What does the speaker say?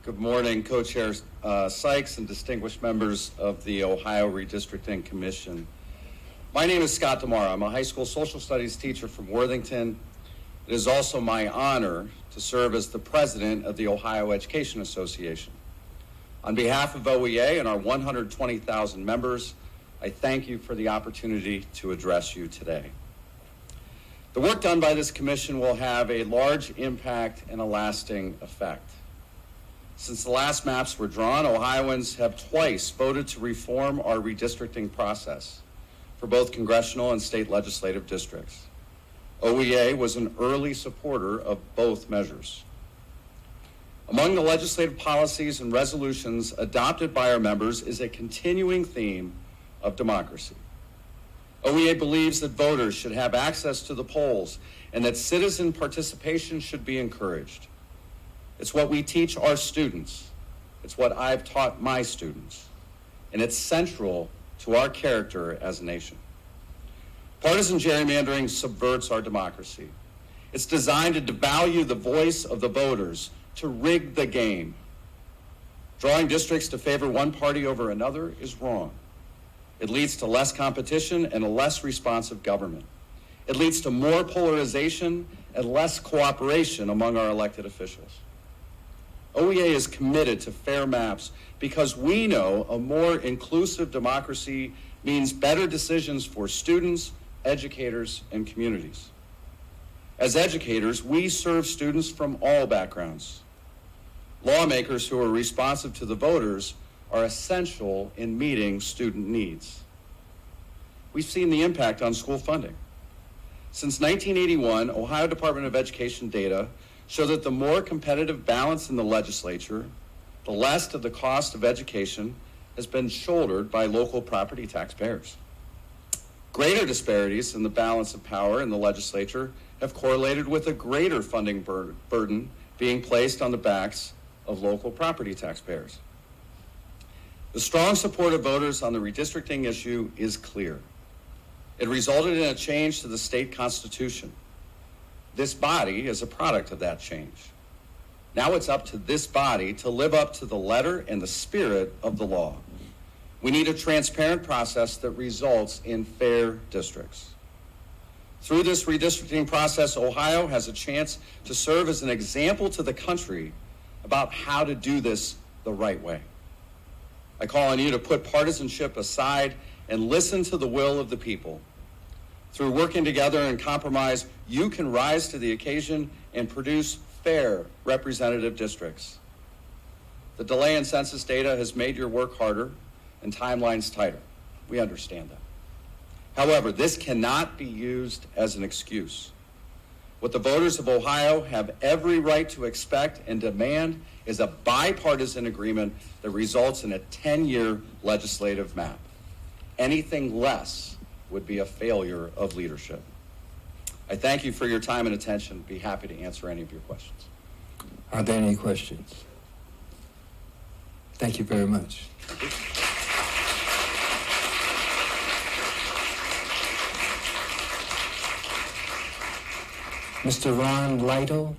Good morning, Co-Chair Sykes and distinguished members of the Ohio Redistricting Commission. My name is Scott DiMauro. I'm a high school social studies teacher from Worthington. It is also my honor to serve as the president of the Ohio Education Association. On behalf of OEA and our 120,000 members, I thank you for the opportunity to address you today. The work done by this commission will have a large impact and a lasting effect. Since the last maps were drawn, Ohioans have twice voted to reform our redistricting process for both congressional and state legislative districts. OEA was an early supporter of both measures. Among the legislative policies and resolutions adopted by our members is a continuing theme of democracy. OEA believes that voters should have access to the polls and that citizen participation should be encouraged. It's what we teach our students. It's what I've taught my students. And it's central to our character as a nation. Partisan gerrymandering subverts our democracy. It's designed to devalue the voice of the voters, to rig the game. Drawing districts to favor one party over another is wrong. It leads to less competition and a less responsive government. It leads to more polarization and less cooperation among our elected officials. OEA is committed to fair maps because we know a more inclusive democracy means better decisions for students, educators, and communities. As educators, we serve students from all backgrounds. Lawmakers who are responsive to the voters are essential in meeting student needs. We've seen the impact on school funding. Since 1981, Ohio Department of Education data show that the more competitive balance in the legislature, the less of the cost of education has been shouldered by local property taxpayers. Greater disparities in the balance of power in the legislature have correlated with a greater funding burden being placed on the backs of local property taxpayers. The strong support of voters on the redistricting issue is clear. It resulted in a change to the state constitution. This body is a product of that change. Now it's up to this body to live up to the letter and the spirit of the law. We need a transparent process that results in fair districts. Through this redistricting process, Ohio has a chance to serve as an example to the country about how to do this the right way. I call on you to put partisanship aside and listen to the will of the people. Through working together and compromise, you can rise to the occasion and produce fair representative districts. The delay in census data has made your work harder and timelines tighter. We understand that. However, this cannot be used as an excuse. What the voters of Ohio have every right to expect and demand is a bipartisan agreement that results in a 10-year legislative map. Anything less would be a failure of leadership. I thank you for your time and attention. Be happy to answer any of your questions. Are there any questions? Thank you very much. Mr. Ron Lytle,